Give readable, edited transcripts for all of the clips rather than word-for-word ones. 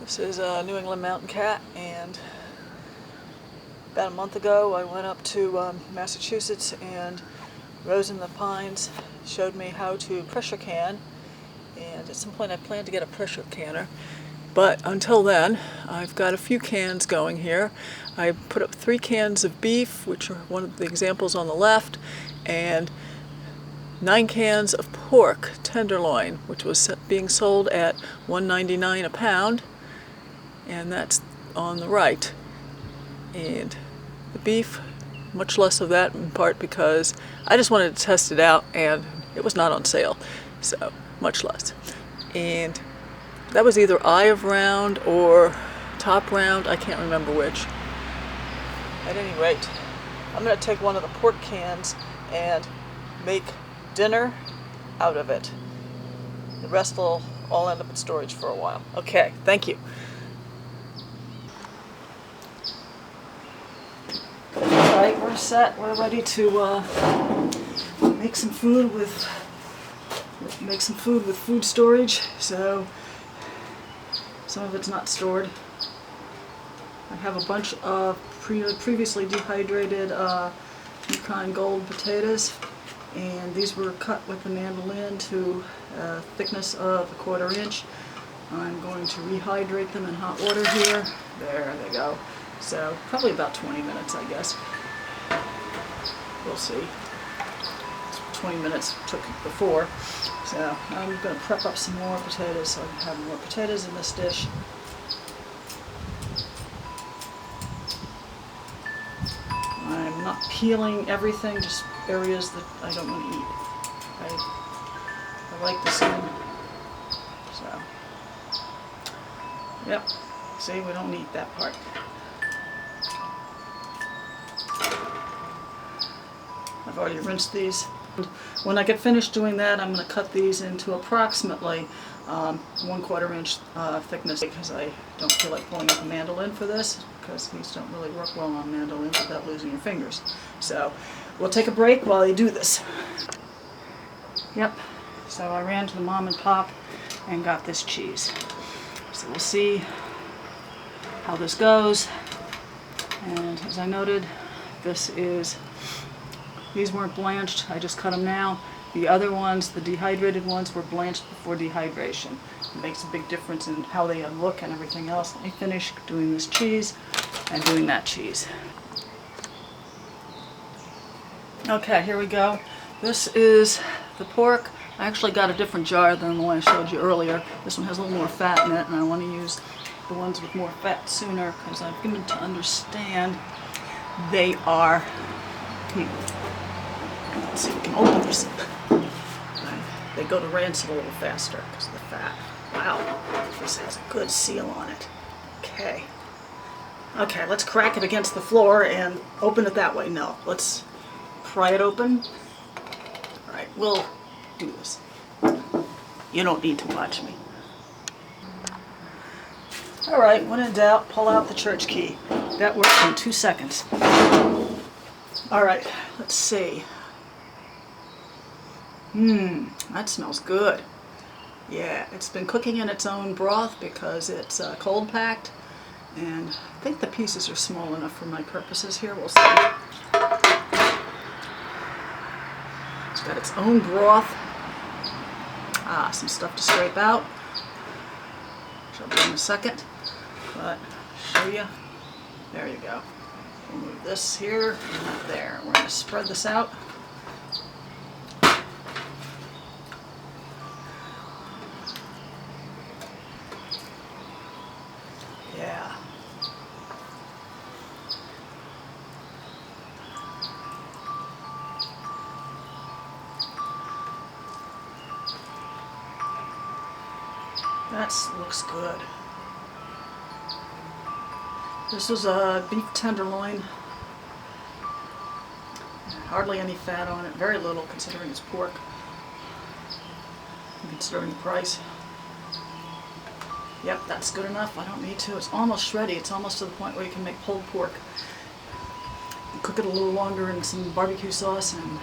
This is a New England mountain cat, and about a month ago I went up to Massachusetts, and RoseInThePines showed me how to pressure can, and at some point I plan to get a pressure canner. But until then, I've got a few cans going here. I put up 3 cans of beef, which are one of the examples on the left, and 9 cans of pork tenderloin, which was being sold at $1.99 a pound, and that's on the right. And the beef, much less of that, in part because I just wanted to test it out and it was not on sale, so much less. And that was either eye of round or top round, I can't remember which. At any rate, I'm going to take one of the pork cans and make dinner out of it. The rest will all end up in storage for a while. Okay, thank you. Alright, we're set. We're ready to make some food with food storage. So some of it's not stored. I have a bunch of previously dehydrated Yukon Gold potatoes, and these were cut with the mandolin to a thickness of 1/4 inch. I'm going to rehydrate them in hot water here. There they go. So probably about 20 minutes, I guess. We'll see. 20 minutes took before. So I'm going to prep up some more potatoes so I can have more potatoes in this dish. I'm not peeling everything, just areas that I don't want to eat. I like the skin. So, yep. See, we don't need that part. I've already rinsed these. When I get finished doing that, I'm going to cut these into approximately 1/4 inch thickness, because I don't feel like pulling up a mandolin for this, because these don't really work well on mandolins without losing your fingers. So we'll take a break while I do this. Yep, so I ran to the mom and pop and got this cheese. So we'll see how this goes. And as I noted, these weren't blanched, I just cut them now. The other ones, the dehydrated ones, were blanched before dehydration. It makes a big difference in how they look and everything else. Let me finish doing this cheese and doing that cheese. Okay, here we go. This is the pork. I actually got a different jar than the one I showed you earlier. This one has a little more fat in it, and I want to use the ones with more fat sooner, because I've given to understand they are... Let's see if we can open this. They go to rancid a little faster because of the fat. Wow, this has a good seal on it. Okay. Okay, let's crack it against the floor and open it that way. No, let's pry it open. Alright, we'll do this. You don't need to watch me. Alright, when in doubt, pull out the church key. That works in 2 seconds. Alright, let's see. That smells good. Yeah, it's been cooking in its own broth because it's cold packed, and I think the pieces are small enough for my purposes here. We'll see. It's got its own broth. Some stuff to scrape out. Show you in a second, but show you. There you go. We'll move this here and up there. We're going to spread this out. Yeah. That looks good. This is a beef tenderloin. Hardly any fat on it. Very little considering it's pork. Considering the price. Yep, that's good enough. I don't need to. It's almost shreddy. It's almost to the point where you can make pulled pork. You cook it a little longer in some barbecue sauce and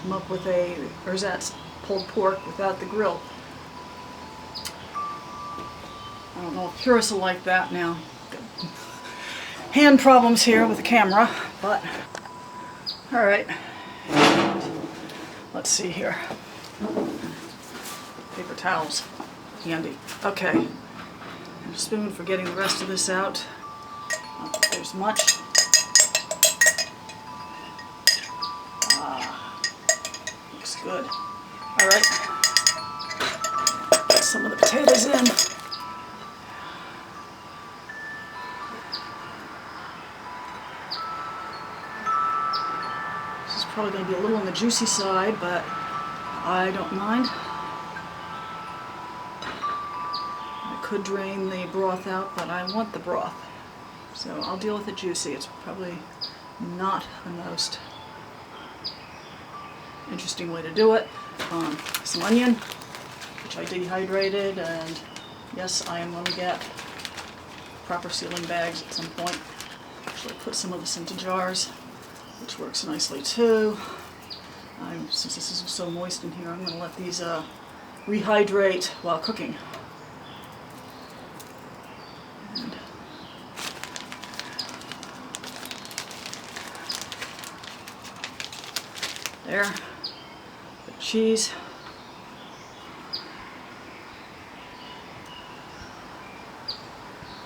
come up with a ersatz pulled pork without the grill. I don't know if purists will like that now. Hand problems here with the camera, but all right. Let's see here. Paper towels, handy. Okay, and a spoon for getting the rest of this out. Not that there's much. Looks good. All right, get some of the potatoes in. This is probably going to be a little on the juicy side, but I don't mind. I could drain the broth out, but I want the broth. So I'll deal with it juicy. It's probably not the most interesting way to do it. Some onion, which I dehydrated, and yes, I am going to get proper sealing bags at some point. Actually put some of this into jars, which works nicely too. Since this is so moist in here, I'm going to let these rehydrate while cooking. And there, the cheese.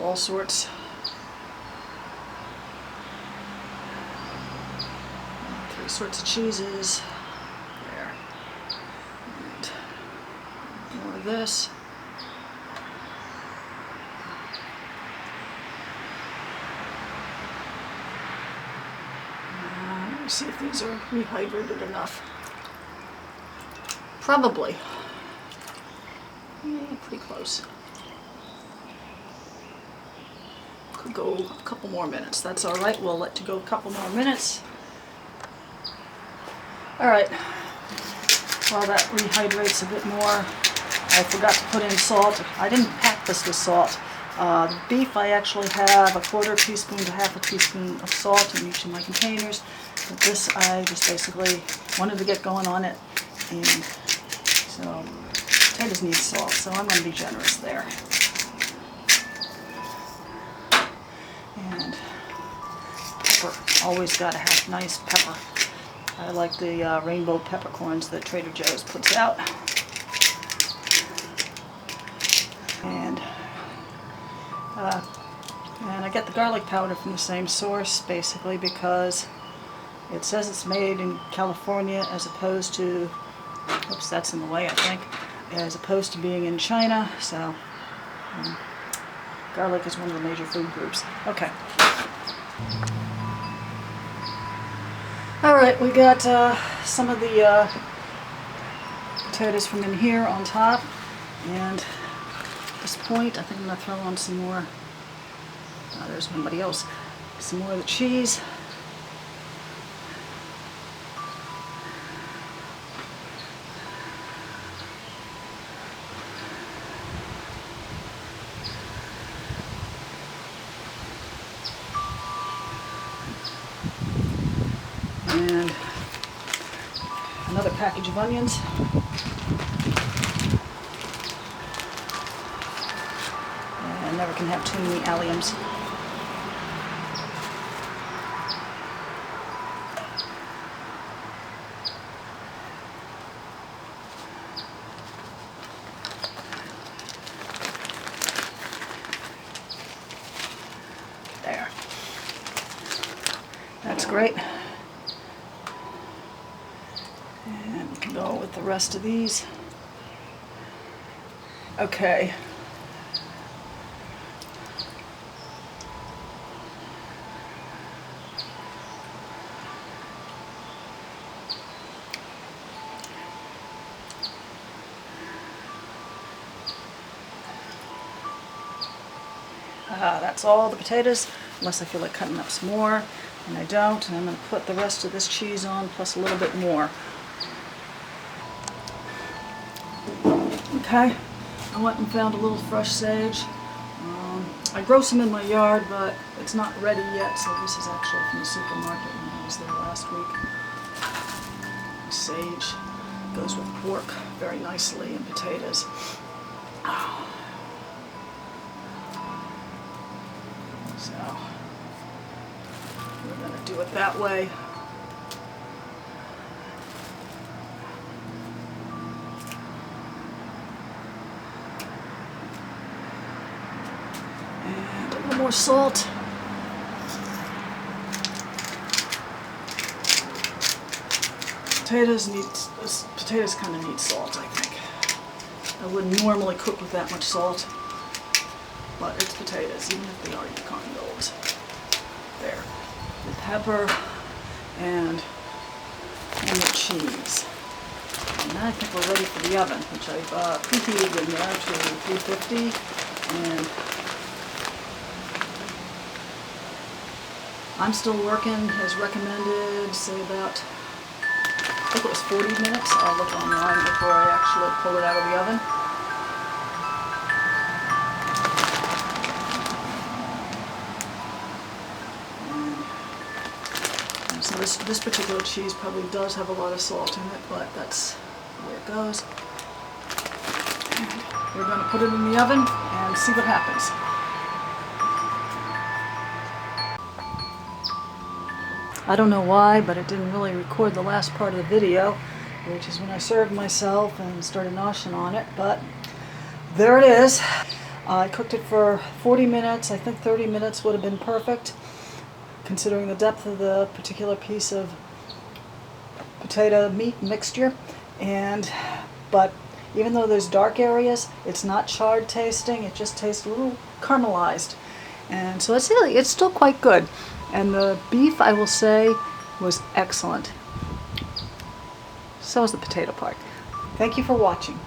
All sorts. 3 sorts of cheeses. There. And more of this. Let me see if these are rehydrated enough. Probably. Yeah, pretty close. Could go a couple more minutes. That's all right. We'll let you go a couple more minutes. All right. While that rehydrates a bit more, I forgot to put in salt. I didn't pack this with salt. The beef, I actually have a 1/4 teaspoon to 1/2 teaspoon of salt in each of my containers. But this, I just basically wanted to get going on it, and so potatoes need salt, so I'm going to be generous there. And pepper, always got to have nice pepper. I like the rainbow peppercorns that Trader Joe's puts out. And I get the garlic powder from the same source, basically, because it says it's made in California as opposed to, oops, that's in the way, I think, as opposed to being in China, so garlic is one of the major food groups. Okay. All right, we got some of the potatoes from in here on top, and at this point, I think I'm going to throw on some more. Oh, there's somebody else. Some more of the cheese. And another package of onions. And never can have too many alliums. There. That's great. And we can go with the rest of these. Okay. That's all the potatoes, unless I feel like cutting up some more, and I don't, and I'm going to put the rest of this cheese on, plus a little bit more. Okay, I went and found a little fresh sage. I grow some in my yard, but it's not ready yet, so this is actually from the supermarket when I was there last week. Sage goes with pork very nicely, and potatoes. So we're going to do it that way. And a little more salt. Potatoes kind of need salt, I think. I wouldn't normally cook with that much salt, but it's potatoes, even if they are Yukon Golds. There. The pepper and the cheese. And then I think we're ready for the oven, which I've preheated in there to 350. And Imstillworkin has recommended, say about, I think it was 40 minutes. I'll look online before I actually pull it out of the oven. And so this particular cheese probably does have a lot of salt in it, but that's where it goes. And we're going to put it in the oven and see what happens. I don't know why, but it didn't really record the last part of the video, which is when I served myself and started noshing on it, but there it is. I cooked it for 40 minutes. I think 30 minutes would have been perfect, considering the depth of the particular piece of potato meat mixture. But even though there's dark areas, it's not charred tasting. It just tastes a little caramelized. And so it's still quite good. And the beef, I will say, was excellent. So was the potato part. Thank you for watching.